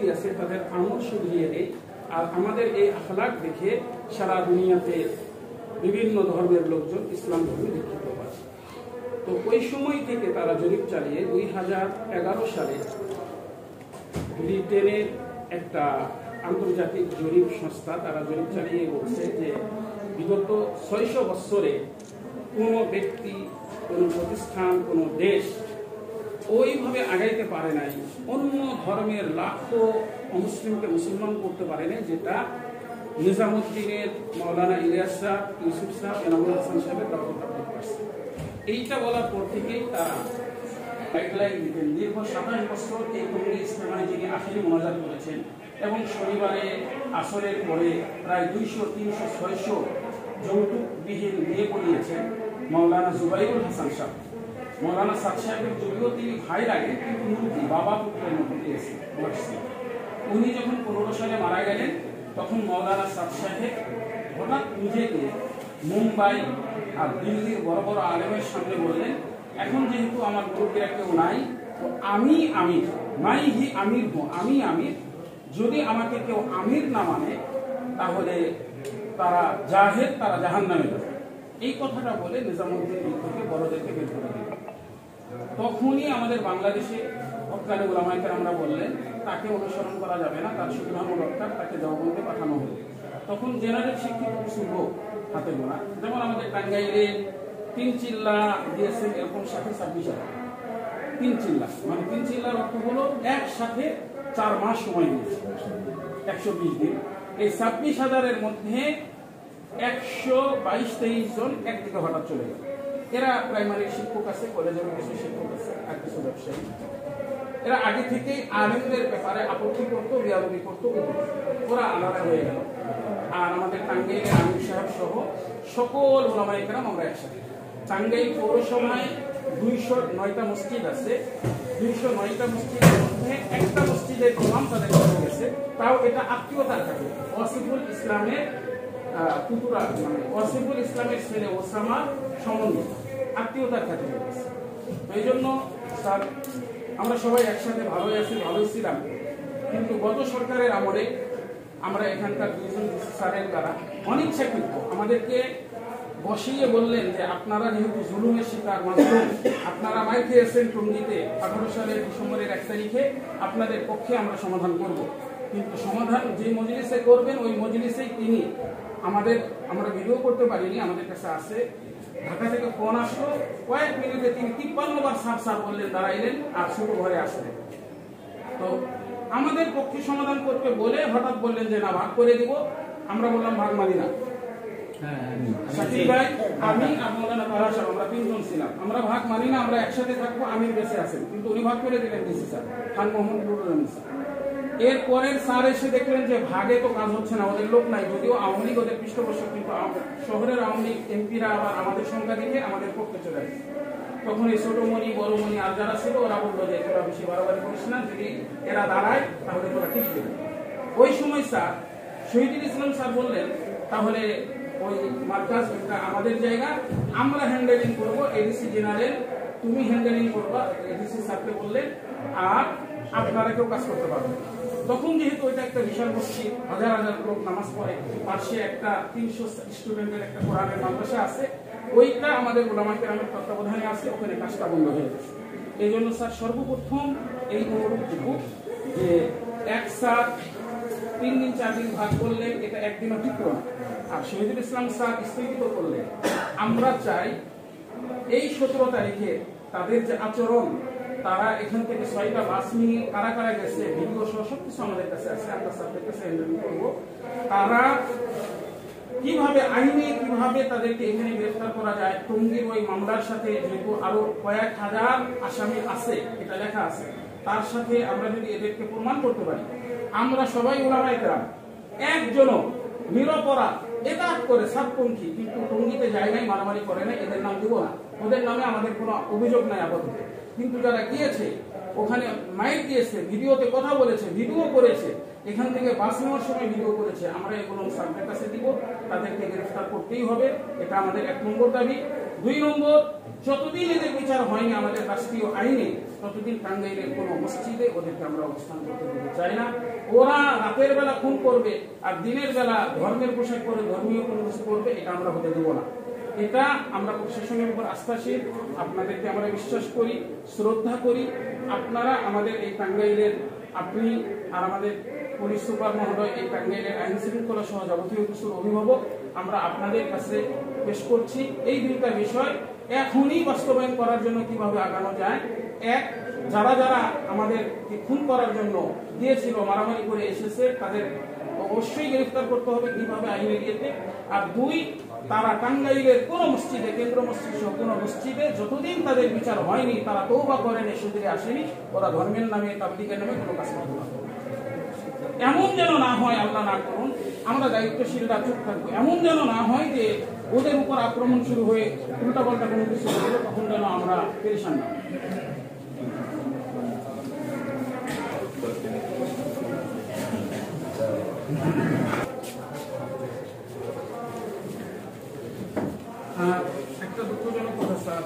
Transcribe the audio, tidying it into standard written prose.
শক্তি আছে তাদের আমল শুধরিয়ে দেয়। আর আমাদের এই আখলাক দেখে সারা দুনিয়াতে বিভিন্ন ধর্মের লোকজন ইসলাম ধর্মে দীক্ষিত হয়। তো ওই সময় থেকে তারা জরিপ চালিয়ে 2011 সালে ব্রিটেনের একটা আন্তর্জাতিক জরিপ সংস্থা তারা জরিপ চালিয়ে বলছে যে বিগত 600 বছরে কোনো ব্যক্তি, কোনো প্রতিষ্ঠান, কোনো দেশ ওইভাবে আগাইতে পারে নাই, অন্য ধর্মের লাখো অমুসলিমকে মুসলমান করতে পারে নাই, যেটা নিজামুদ্দিনের, মাওলানা ইলিয়াস শাহ, ইউসুফ শাহ, এনামুল হাসান সাহেবের দাওয়াত করছে। এইটা বলার পর থেকেই তারা গাইডলাইন দিতেন। দীর্ঘ 27 বছর এই কমিটি ইস্তেমায় যিনি আখেরি মোনাজাত করেছেন এবং শনিবারে আসরের পরে প্রায় 200, 300, 600 যৌতুকবিহীন বিয়ে করিয়েছেন মাওলানা জুবাইরুল হাসান সাহেব। মৌলানা সাদ সাহেবের যদিও তিনি ভাই লাগে, কিন্তু মুরব্বী, বাবা পুত্রের মতো বয়সী। উনি যখন 15 সালে মারা গেলেন তখন মৌলানা সাদ সাহেব হঠাৎ নিজেকে মুম্বাই আর দিল্লির বড় বড় আলেমের সামনে বললেন, এখন যেহেতু আমার মুরব্বীরা কেউ নাই, তো আমি আমির, নাই হি আমির হো, আমি আমির, যদি আমাকে কেউ আমির না মানে তাহলে তারা জাহেদ, তারা জাহান্নামে যাবে। এই কথাটা বলে নিজামুদ্দিন থেকে বড়দেরকে বের করে দিল। তখনই আমাদের বাংলাদেশে হক্কানি উলামায়ে কেরামরা বললেন তাকে অনুসরণ করা যাবে না, তার সুবিধামূলক দরকার, তাকে দেওবন্দে পাঠানো হলো। তখন জেনারেল শিক্ষিত কিছু লোক হাতে গোনা, যেমন আমাদের টাঙ্গাইলে 3 চিল্লা দিয়েছেন এরকম 26,000। 3 চিল্লা মানে 3 চিল্লার অর্থ হলো একসাথে 4 মাস সময় নিয়েছে, 120 দিন। এই 26,000-এর মধ্যে 122-23 জন একদিকে হঠাৎ চলে গেল। এরা প্রাইমারি শিক্ষক আছে, কলেজের কিছু শিক্ষক আছে, আর কিছু ব্যবসায়ী। এরা আগে থেকেই আলেমদের ব্যাপারে আপত্তি করতো, বিয়ারবি করতো, ওরা আলাদা হয়ে গেল। আর আমাদের টাঙ্গাইলের আমির সাহেব সহ সকল উলামায়ে কেরাম আমরা একসাথে। টাঙ্গাইল পৌরসভায় 209টা মসজিদ আছে, 209টা মসজিদের মধ্যে একটা মসজিদের ইমাম তাদের চলে গেছে, তাও এটা আত্মীয়তার কাছে। ওয়াসিফুল ইসলামের পুতুরা, মানে ওয়াসিফুল ইসলামের ছেলে ওসামা সমন্বয় আত্মীয়তার কাছে গেছে। তো এই জন্য স্যার আমরা সবাই একসাথে ভালোই আছি, ভালোই ছিলাম। কিন্তু গত সরকারের আমলে আমরা এখানকার 2জন স্যারের দ্বারা অনিচ্ছাকৃত আমাদেরকে বসিয়ে বললেন যে আপনারা যেহেতু জুলুমের শিকার, মাজলুম, আপনারা মাইর খেয়েছেন টঙ্গীতে 18 সালের ডিসেম্বরের 1 তারিখে, আপনাদের পক্ষে আমরা সমাধান করব। কিন্তু সমাধান যে মজলিসে করবেন ওই মজলিসেই তিনি আমরা ভিডিও করতে পারিনি, আমাদের কাছে আছে, ঢাকা থেকে ফোন আসলো, কয়েক মিনিটে তিনি 53 বার সার বললেন, দাঁড়াইলেন আর ছোট ঘরে আসলেন। তো আমাদের পক্ষে সমাধান করতে বলে হঠাৎ বললেন যে না, ভাগ করে দিব। আমরা বললাম ভাগ মানি না। শাকিল ভাই, আমি আর মৌলানা তাহা সাহেব, আমরা 3 জন ছিলাম, আমরা ভাগ মানি না, আমরা একসাথে থাকবো। আমির বেঁচে আছেন, কিন্তু উনি ভাগ করে দিলেন DC sir Khan Mohammad Nurul sir. এরপরের স্যার এসে দেখলেন যে ভাগে তো কাজ হচ্ছে না, ওদের লোক নাই, যদিও আওয়ামী লীগ ওদের পৃষ্ঠপোষক, কিন্তু শহরের আওয়ামী লীগ এমপিরা আবার আমাদের সংখ্যা দেখে আমাদের পক্ষে চলে আসে। তখন এই ছোটমণি, বড়মণি আর যারা ছিল ওরা বললো যে তোরা বেশি বাড়াবাড়ি করিস না, যদি এরা দাঁড়ায় তাহলে তোরা ঠিক দেবে। ওই সময় স্যার শহীদুল ইসলাম স্যার বললেন তাহলে ওই মার্কাজ আমাদের জায়গা, আমরা হ্যান্ডেলিং করবো, এডিসি জেনারেল তুমি হ্যান্ডেলিং করবা, এডিসি স্যারকে বললেন, আর আপনারা কেউ কাজ করতে পারবেন। তখন যেহেতু ওইটা একটা বিশাল মসজিদ, হাজার হাজার লোক নামাজ পড়ে, পাশে একটা 300 স্টুডেন্টের একটা কোরআনের মাদ্রাসা আছে, ওইটা আমাদের উলামায়ে কেরামের তত্ত্বাবধানে আছে, ওখানে কাজটা বন্ধ হয়ে গেছে। এই জন্য স্যার সর্বপ্রথম এই অনুরোধটুকু যে এক স্যার 3 দিন 4 দিন ভাগ করলে এটা একদিনও ঠিক না। আর শহীদুল ইসলাম স্যার স্থগিত করলে আমরা চাই এই 17 তারিখে তাদের যে আচরণ, তারা এখান থেকে 6টা বাস নিয়ে কারা কারা গেছে, ভিডিও সহ সবকিছু আমাদের কাছে আছে, আমরা স্যারদের কাছে হ্যান্ডেল করবো। তারা কিভাবে আইনে কিভাবে তাদেরকে এখানে গ্রেফতার করা যায়, টঙ্গীর ওই মামলার সাথে যেহেতু আরো কয়েক হাজার আসামি আছে, এটা লেখা আছে, তার সাথে আমরা যদি এদেরকে প্রমাণ করতে পারি, আমরা সবাই উলামায়ে কেরাম একজনও নিরপরাধ একাত করে সাতপন্থী, কিন্তু টঙ্গীতে যায় নাই, মারামারি করে নাই, এদের নাম দিব না, ওদের নামে আমাদের কোনো অভিযোগ নাই আপাতত। কিন্তু যারা গিয়েছে ওখানে মাইক দিয়েছে, ভিডিওতে কথা বলেছে, ভিডিও করেছে, এখান থেকে বাস নেওয়ার সময় ভিডিও করেছে, আমরা এগুলো সার্ভের কাছে দিব, তাদেরকে গ্রেফতার করতেই হবে, এটা আমাদের 1 নম্বর দাবি। 2 নম্বর, যতদিন এদের বিচার হয়নি আমাদের রাষ্ট্রীয় আইনে ততদিন টাঙ্গাইলের কোনো মসজিদে ওদেরকে আমরা অবস্থান করতে দিতে চাই না। ওরা রাতের বেলা খুন করবে আর দিনের বেলা ধর্মের পোশাক পরে ধর্মীয় কোনো কিছু করবে, এটা আমরা হতে দেবো না। এটা আমরা প্রশাসনের উপর আস্থাশীল, আপনাদেরকে আমরা বিশ্বাস করি, শ্রদ্ধা করি। আপনারা আমাদের এই টাঙ্গাইলের, আপনি আর আমাদের পুলিশ সুপার মহোদয় এই টাঙ্গাইলের আইন শৃঙ্খলা সহ যাবতীয় কিছুর অভিভাবক, আমরা আপনাদের কাছে পেশ করছি এই দুইটা বিষয় এখনই বাস্তবায়ন করার জন্য কিভাবে আগানো যায়। এক, যারা যারা আমাদের খুন করার জন্য দিয়েছিল, মারামারি করে এসেছে, তাদের অবশ্যই গ্রেফতার করতে হবে কিভাবে আইনের ইয়েতে। আর দুই, তারা টাঙ্গাইলের কোন মসজিদে, কেন্দ্র মসজিদ সহ কোন মসজিদে যতদিন তাদের বিচার হয়নি, তারা তওবা করেন, এসে দিকে আসেনি, ওরা ধর্মের নামে, তাবলীগের নামে কোনো কাজ করতে পারবে। এমন যেন না হয়, আল্লাহ না করুন, আমরা দায়িত্বশীলরা চুপ থাকবো, এমন যেন না হয় যে ওদের উপর আক্রমণ শুরু হয়ে উল্টাপাল্টা কোনো কিছু হলো, তখন যেন আমরা পেরেশান না। একটা দুঃখজনক কথা স্যার,